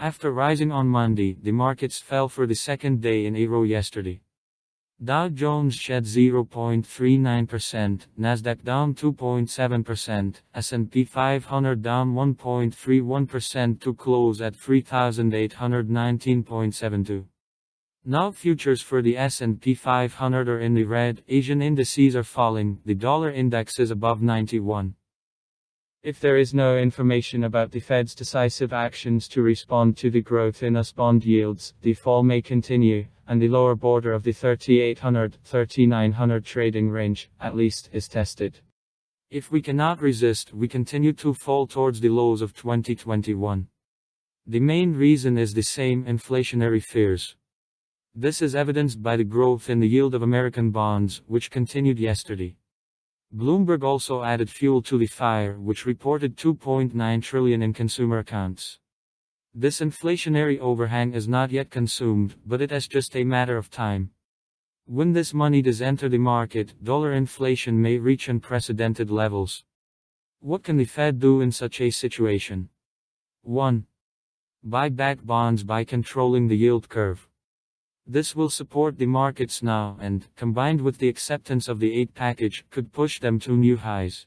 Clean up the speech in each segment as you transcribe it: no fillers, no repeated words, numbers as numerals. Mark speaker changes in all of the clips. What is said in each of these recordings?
Speaker 1: After rising on Monday, the markets fell for the second day in a row yesterday. Dow Jones shed 0.39%, Nasdaq down 2.7%, S&P 500 down 1.31% to close at 3,819.72. Now futures for the S&P 500 are in the red, Asian indices are falling, the dollar index is above 91.
Speaker 2: If there is no information about the Fed's decisive actions to respond to the growth in US bond yields, the fall may continue, and the lower border of the 3,800-3,900 trading range, at least, is tested.
Speaker 1: If we cannot resist, we continue to fall towards the lows of 2021. The main reason is the same: inflationary fears. This is evidenced by the growth in the yield of American bonds, which continued yesterday. Bloomberg also added fuel to the fire, which reported $2.9 trillion in consumer accounts. This inflationary overhang is not yet consumed, but it is just a matter of time. When this money does enter the market, dollar inflation may reach unprecedented levels. What can the Fed do in such a situation? 1. Buy back bonds by controlling the yield curve. This will support the markets now and, combined with the acceptance of the aid package, could push them to new highs.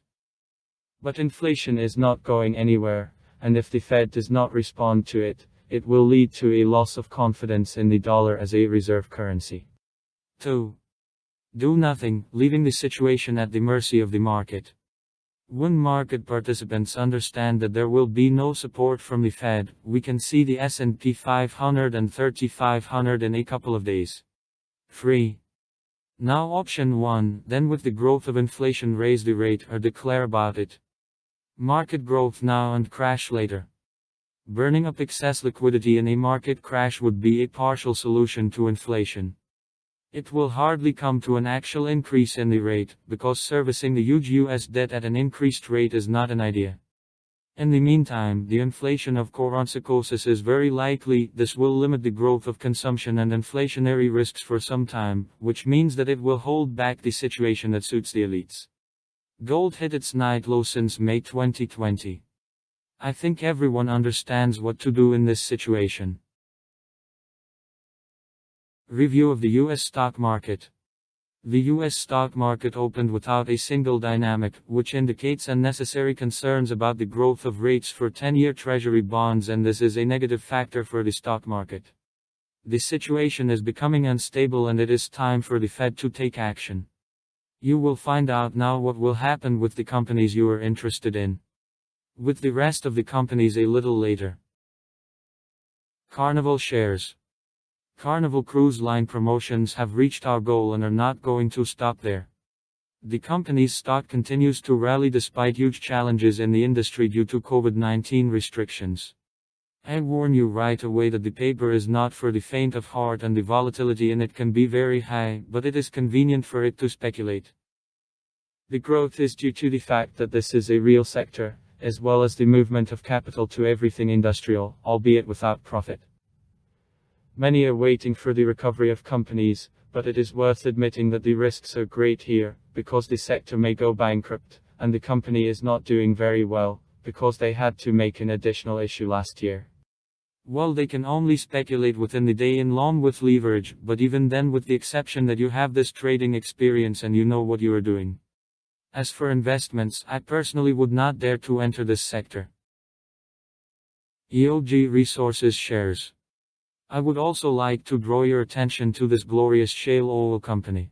Speaker 2: But inflation is not going anywhere, and if the Fed does not respond to it, it will lead to a loss of confidence in the dollar as a reserve currency.
Speaker 1: 2. Do nothing, leaving the situation at the mercy of the market. When market participants understand that there will be no support from the Fed, we can see the S&P 500 and 3,500 in a couple of days. 3. Now option 1, then with the growth of inflation raise the rate or declare about it. Market growth now and crash later. Burning up excess liquidity in a market crash would be a partial solution to inflation. It will hardly come to an actual increase in the rate, because servicing the huge US debt at an increased rate is not an idea. In the meantime, the inflation of core psychosis is very likely. This will limit the growth of consumption and inflationary risks for some time, which means that it will hold back the situation that suits the elites. Gold hit its night low since May 2020. I think everyone understands what to do in this situation. Review of the U.S. stock market. The U.S. stock market opened without a single dynamic, which indicates unnecessary concerns about the growth of rates for 10-year Treasury bonds, and this is a negative factor for the stock market. The situation is becoming unstable and it is time for the Fed to take action. You will find out now what will happen with the companies you are interested in. With the rest of the companies a little later. Carnival shares. Carnival Cruise Line promotions have reached our goal and are not going to stop there. The company's stock continues to rally despite huge challenges in the industry due to COVID-19 restrictions. I warn you right away that the paper is not for the faint of heart and the volatility in it can be very high, but it is convenient for it to speculate.
Speaker 2: The growth is due to the fact that this is a real sector, as well as the movement of capital to everything industrial, albeit without profit. Many are waiting for the recovery of companies, but it is worth admitting that the risks are great here, because the sector may go bankrupt, and the company is not doing very well, because they had to make an additional issue last year.
Speaker 1: Well, they can only speculate within the day in long with leverage, but even then with the exception that you have this trading experience and you know what you are doing. As for investments, I personally would not dare to enter this sector. EOG Resources shares. I would also like to draw your attention to this glorious shale oil company.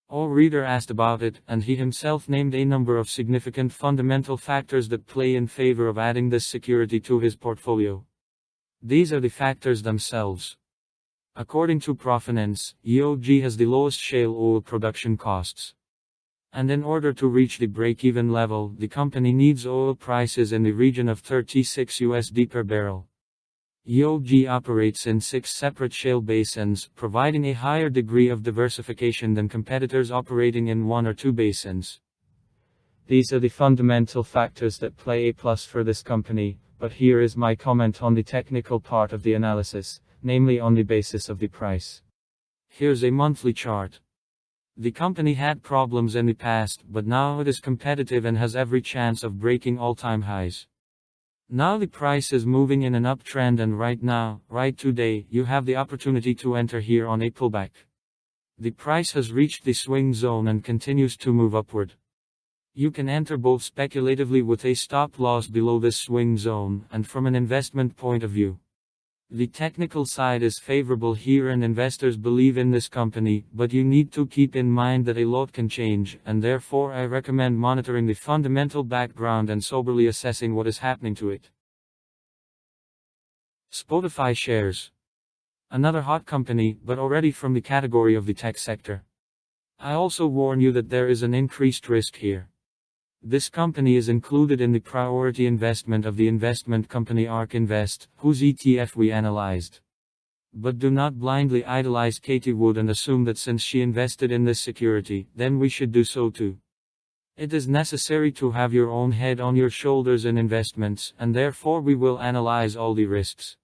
Speaker 1: Our reader asked about it, and he himself named a number of significant fundamental factors that play in favor of adding this security to his portfolio. These are the factors themselves. According to Profinance, EOG has the lowest shale oil production costs. And in order to reach the break-even level, the company needs oil prices in the region of $36 per barrel. EOG operates in 6 separate shale basins, providing a higher degree of diversification than competitors operating in 1 or 2 basins.
Speaker 2: These are the fundamental factors that play a plus for this company, but here is my comment on the technical part of the analysis, namely on the basis of the price.
Speaker 1: Here's a monthly chart. The company had problems in the past, but now it is competitive and has every chance of breaking all-time highs. Now the price is moving in an uptrend, and right now, right today, you have the opportunity to enter here on a pullback. The price has reached the swing zone and continues to move upward. You can enter both speculatively with a stop loss below this swing zone and from an investment point of view. The technical side is favorable here and investors believe in this company, but you need to keep in mind that a lot can change, and therefore I recommend monitoring the fundamental background and soberly assessing what is happening to it. Spotify shares. Another hot company, but already from the category of the tech sector. I also warn you that there is an increased risk here. This company is included in the priority investment of the investment company ARK Invest, whose ETF we analyzed. But do not blindly idolize Katie Wood and assume that since she invested in this security, then we should do so too. It is necessary to have your own head on your shoulders in investments, and therefore we will analyze all the risks.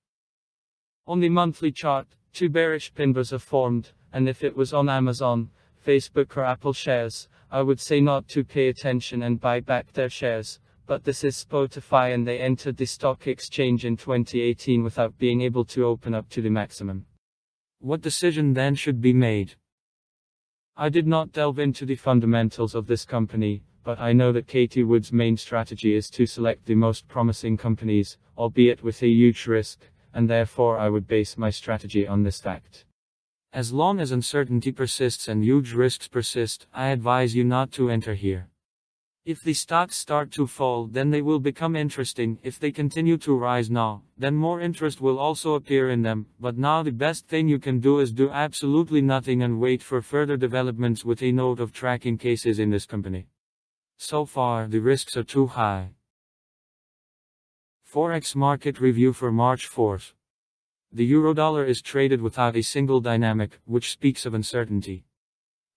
Speaker 2: On the monthly chart, two bearish pin bars are formed, and if it was on Amazon, Facebook or Apple shares, I would say not to pay attention and buy back their shares, but this is Spotify and they entered the stock exchange in 2018 without being able to open up to the maximum.
Speaker 1: What decision then should be made?
Speaker 2: I did not delve into the fundamentals of this company, but I know that Katie Wood's main strategy is to select the most promising companies, albeit with a huge risk, and therefore I would base my strategy on this fact.
Speaker 1: As long as uncertainty persists and huge risks persist, I advise you not to enter here. If the stocks start to fall, then they will become interesting. If they continue to rise now, then more interest will also appear in them. But now the best thing you can do is do absolutely nothing and wait for further developments with a note of tracking cases in this company. So far, the risks are too high. Forex market review for March 4th. The eurodollar is traded without a single dynamic, which speaks of uncertainty.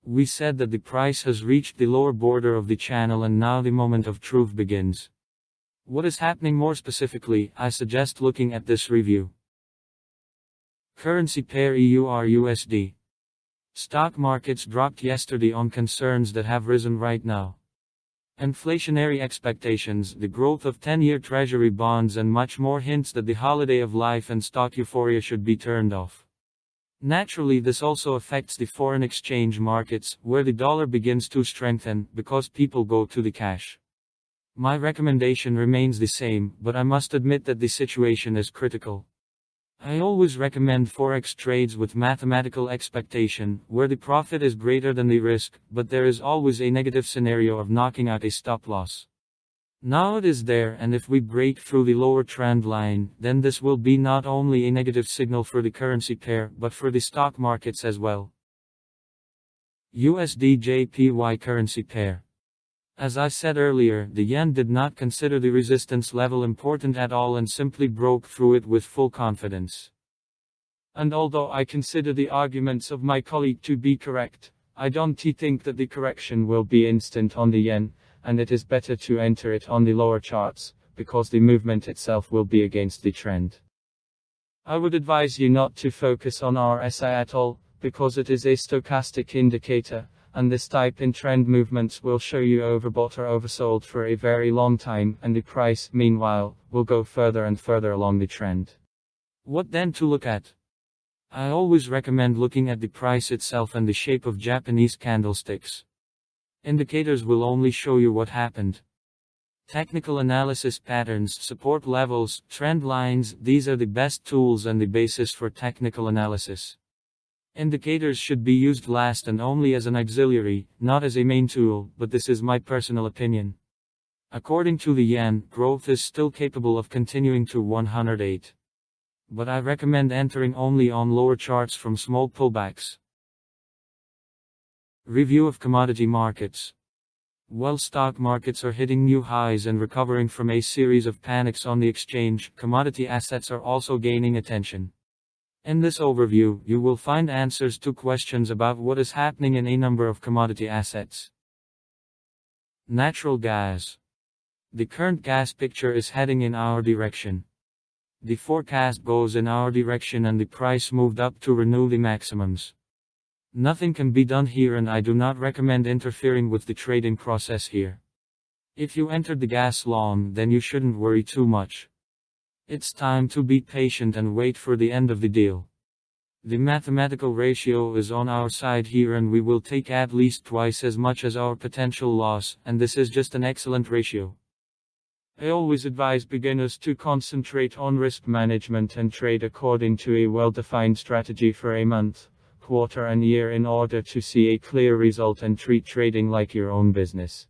Speaker 1: We said that the price has reached the lower border of the channel and now the moment of truth begins. What is happening more specifically? I suggest looking at this review. Currency pair EUR/USD. Stock markets dropped yesterday on concerns that have risen right now. Inflationary expectations, the growth of 10-year Treasury bonds and much more hints that the holiday of life and stock euphoria should be turned off. Naturally, this also affects the foreign exchange markets, where the dollar begins to strengthen, because people go to the cash. My recommendation remains the same, but I must admit that the situation is critical. I always recommend forex trades with mathematical expectation, where the profit is greater than the risk, but there is always a negative scenario of knocking out a stop loss. Now it is there, and if we break through the lower trend line, then this will be not only a negative signal for the currency pair, but for the stock markets as well. USD/JPY currency pair. As I said earlier, the yen did not consider the resistance level important at all and simply broke through it with full confidence.
Speaker 2: And although I consider the arguments of my colleague to be correct, I don't think that the correction will be instant on the yen, and it is better to enter it on the lower charts, because the movement itself will be against the trend. I would advise you not to focus on RSI at all, because it is a stochastic indicator, and this type in trend movements will show you overbought or oversold for a very long time, and the price, meanwhile, will go further and further along the trend.
Speaker 1: What then to look at? I always recommend looking at the price itself and the shape of Japanese candlesticks. Indicators will only show you what happened. Technical analysis patterns, support levels, trend lines, these are the best tools and the basis for technical analysis. Indicators should be used last and only as an auxiliary, not as a main tool, but this is my personal opinion. According to the yen, growth is still capable of continuing to 108. But I recommend entering only on lower charts from small pullbacks. Review of commodity markets. While stock markets are hitting new highs and recovering from a series of panics on the exchange, commodity assets are also gaining attention. In this overview, you will find answers to questions about what is happening in a number of commodity assets. Natural gas. The current gas picture is heading in our direction. The forecast goes in our direction and the price moved up to renew the maximums. Nothing can be done here and I do not recommend interfering with the trading process here. If you entered the gas long, then you shouldn't worry too much. It's time to be patient and wait for the end of the deal. The mathematical ratio is on our side here, and we will take at least twice as much as our potential loss, and this is just an excellent ratio.
Speaker 2: I always advise beginners to concentrate on risk management and trade according to a well-defined strategy for a month, quarter and year in order to see a clear result and treat trading like your own business.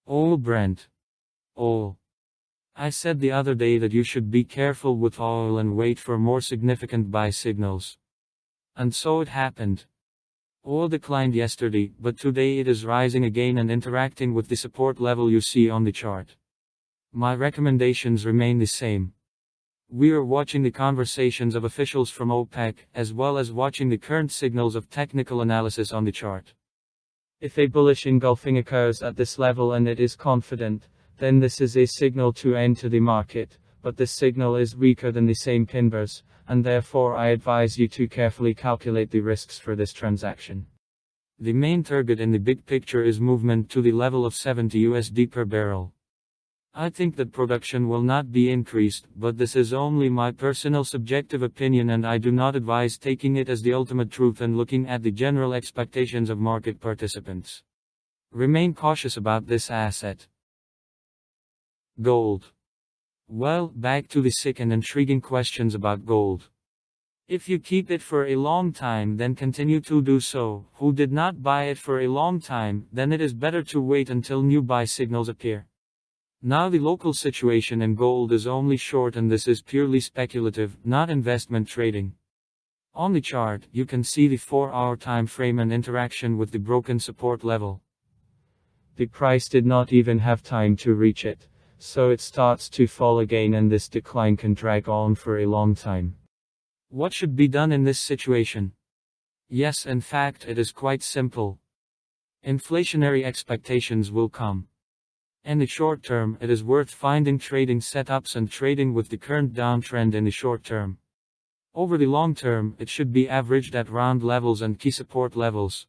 Speaker 1: Oh Brent. Oh. I said the other day that you should be careful with oil and wait for more significant buy signals. And so it happened. Oil declined yesterday, but today it is rising again and interacting with the support level you see on the chart. My recommendations remain the same. We are watching the conversations of officials from OPEC, as well as watching the current signals of technical analysis on the chart.
Speaker 2: If a bullish engulfing occurs at this level and it is confident, then this is a signal to enter the market, but this signal is weaker than the same pin bars, and therefore I advise you to carefully calculate the risks for this transaction.
Speaker 1: The main target in the big picture is movement to the level of $70 per barrel. I think that production will not be increased, but this is only my personal subjective opinion, and I do not advise taking it as the ultimate truth and looking at the general expectations of market participants. Remain cautious about this asset. Gold. Well, back to the sick and intriguing questions about gold. If you keep it for a long time, then continue to do so. Who did not buy it for a long time, then it is better to wait until new buy signals appear. Now the local situation in gold is only short, and this is purely speculative, not investment trading. On the chart, you can see the 4-hour time frame and interaction with the broken support level.
Speaker 2: The price did not even have time to reach it. So it starts to fall again, and this decline can drag on for a long time.
Speaker 1: What should be done in this situation? Yes, in fact, it is quite simple. Inflationary expectations will come. In the short term, it is worth finding trading setups and trading with the current downtrend in the short term. Over the long term, it should be averaged at round levels and key support levels.